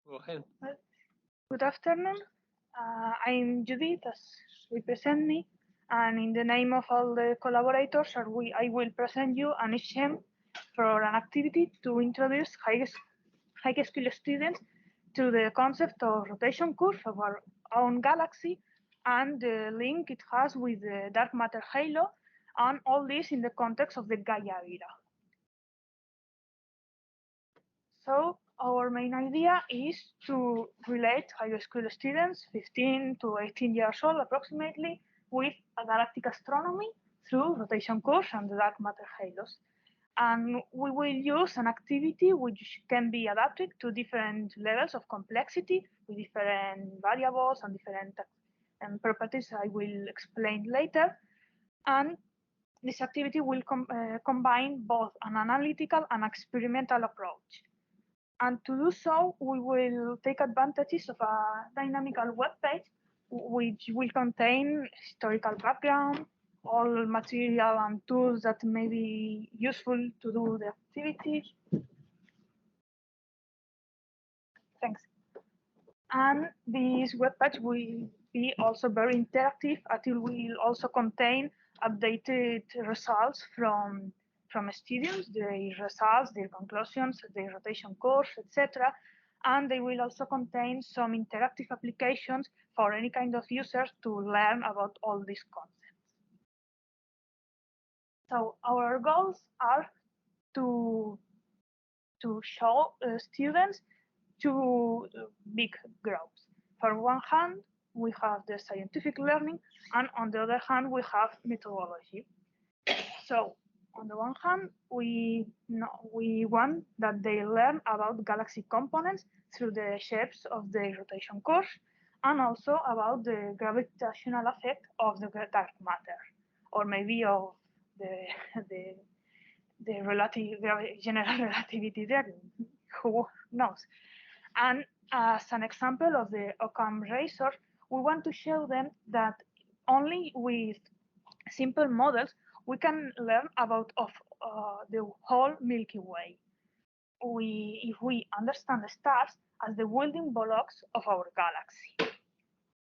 Go ahead. Good afternoon. I'm Judith, as represent me, and in the name of all the collaborators, I will present you an scheme for an activity to introduce high school students to the concept of rotation curve of our own galaxy and the link it has with the dark matter halo, and all this in the context of the Gaia era. So our main idea is to relate high school students, 15 to 18 years old approximately, with galactic astronomy through rotation curves and the dark matter halos. And we will use an activity which can be adapted to different levels of complexity with different variables and different properties I will explain later. And this activity will combine both an analytical and experimental approach. And to do so, we will take advantages of a dynamical web page, which will contain historical background, all material and tools that may be useful to do the activity. Thanks. And this web page will be also very interactive, as it will also contain updated results from students, their results, their conclusions, their rotation course, etc. And they will also contain some interactive applications for any kind of users to learn about all these concepts. So our goals are to show students two big groups. For one hand, we have the scientific learning, and on the other hand, we have methodology. So on the one hand, we want that they learn about galaxy components through the shapes of the rotation course, and also about the gravitational effect of the dark matter, or maybe of the relative general relativity theory. Who knows? And as an example of the Occam razor, we want to show them that only with simple models we can learn about the whole Milky Way. If we understand the stars as the building blocks of our galaxy.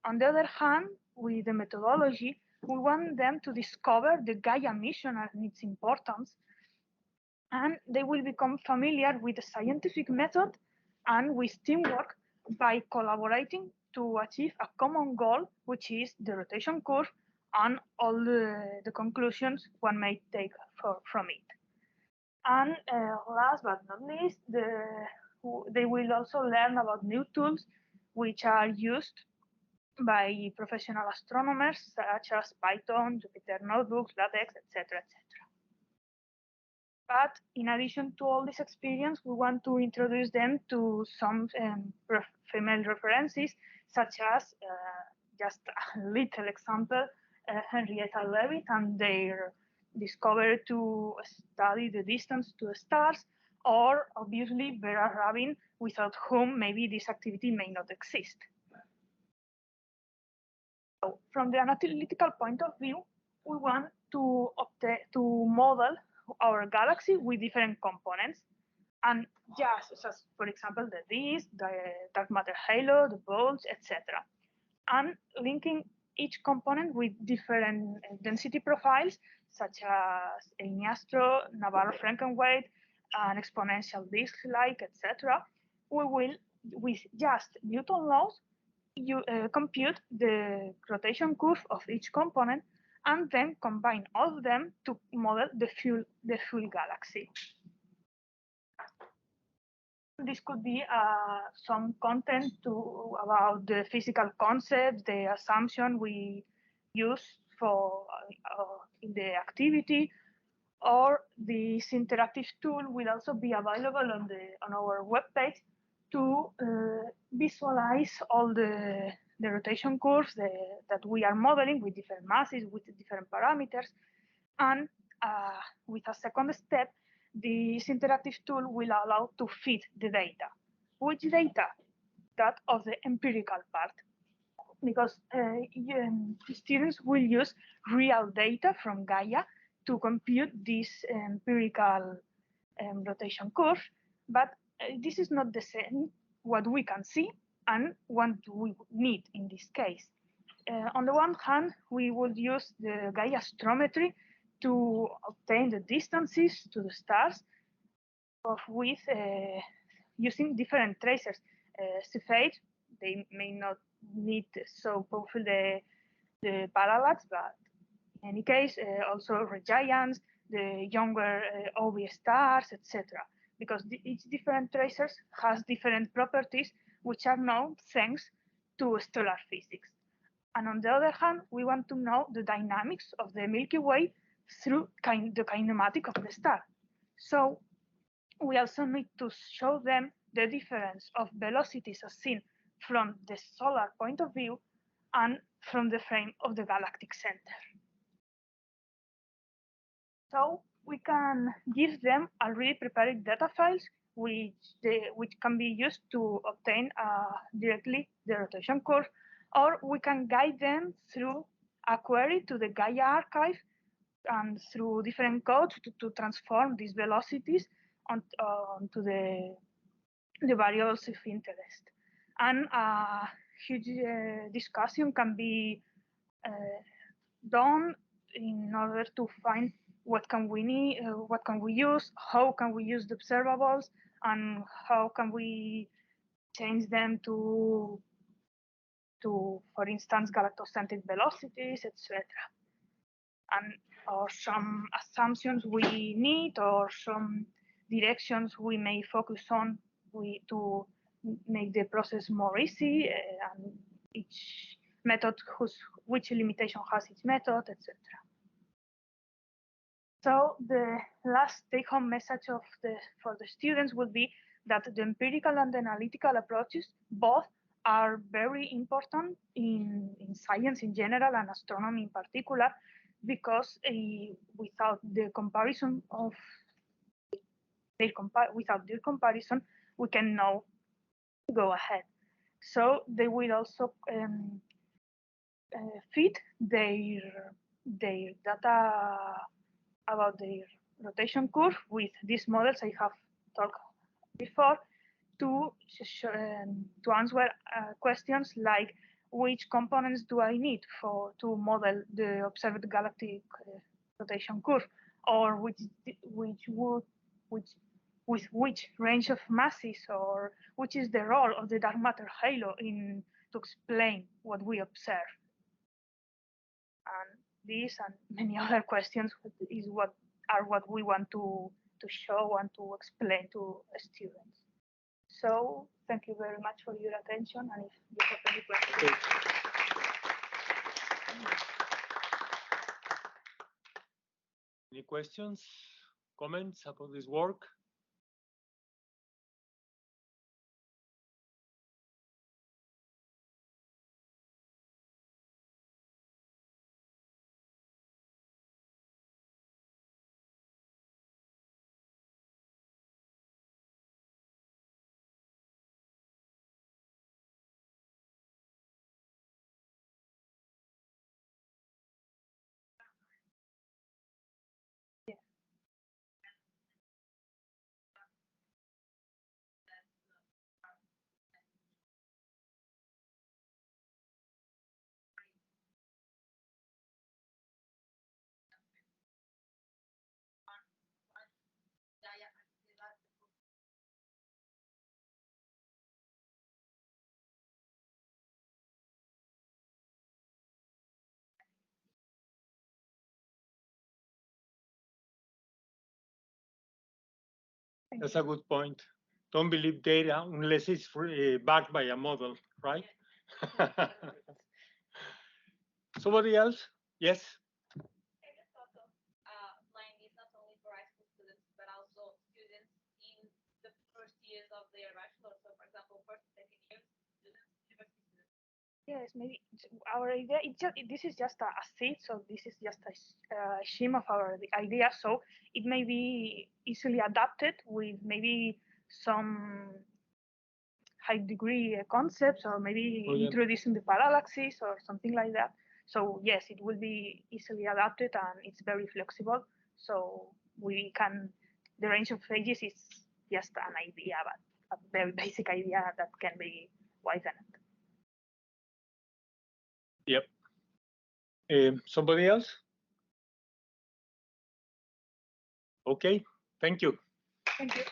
On the other hand, with the methodology, we want them to discover the Gaia mission and its importance, and they will become familiar with the scientific method and with teamwork by collaborating to achieve a common goal, which is the rotation curve and all the conclusions one may take from it. And last but not least, they will also learn about new tools which are used by professional astronomers, such as Python, Jupyter Notebooks, LaTeX, etc., etc. But in addition to all this experience, we want to introduce them to some female references, such as, just a little example, Henrietta Leavitt and their discovery to study the distance to the stars, or obviously Vera Rubin, without whom maybe this activity may not exist. So from the analytical point of view, we want to model our galaxy with different components, and just as, for example, the disk, the dark matter halo, the bulge, etc. And linking each component with different density profiles, such as Astro, Navarro-Frankenweight, and exponential disk-like, etc. We will, with just Newton laws, compute the rotation curve of each component, and then combine all of them to model the full galaxy. This could be some content about the physical concepts, the assumption we use for in the activity, or this interactive tool will also be available on our webpage to visualize all the rotation curves that we are modeling with different masses, with different parameters. And with a second step, this interactive tool will allow to feed the data. Which data? That of the empirical part. Because students will use real data from Gaia to compute this empirical rotation curve, but this is not the same what we can see and what we need in this case. On the one hand, we would use the Gaia astrometry to obtain the distances to the stars with using different tracers. Cepheid, they may not need so powerful the parallax, but in any case, also red giants, the younger OB stars, etc. Because each different tracers has different properties which are known thanks to stellar physics. And on the other hand, we want to know the dynamics of the Milky Way through the kinematic of the star. So we also need to show them the difference of velocities as seen from the solar point of view and from the frame of the galactic center. So we can give them already prepared data files which can be used to obtain directly the rotation curve, or we can guide them through a query to the Gaia archive and through different codes to transform these velocities onto the variables of interest. And a huge discussion can be done in order to find what can we need, what can we use, how can we use the observables, and how can we change them to for instance, galactocentric velocities, etc. And or some assumptions we need, or some directions we may focus on to make the process more easy, and each method which limitation has each method, etc. So the last take-home message for the students would be that the empirical and the analytical approaches both are very important in science in general and astronomy in particular, because without the comparison of without their comparison, we can now go ahead. So they will also fit their data about their rotation curve with these models I have talked before to answer questions like which components do I need to model the observed galactic rotation curve, or with which range of masses, or which is the role of the dark matter halo to explain what we observe. And these and many other questions is what we want to show and to explain to students. So thank you very much for your attention, and if you have any questions. Any questions, comments about this work? That's a good point. Don't believe data unless it's backed by a model, right? Somebody else? Yes. Line is not only for high school students, but also students in the first years of their bachelor. So, for example, first and second years, students, university students. Yes, maybe our idea. This is just a seed, so this is just a scheme of our idea. So it may be easily adapted with maybe some high degree concepts, or maybe introducing the parallaxes or something like that. So yes, it will be easily adapted, and it's very flexible. So we can, the range of ages is just an idea, but a very basic idea that can be widened. Yep. Somebody else? Okay, thank you. Thank you.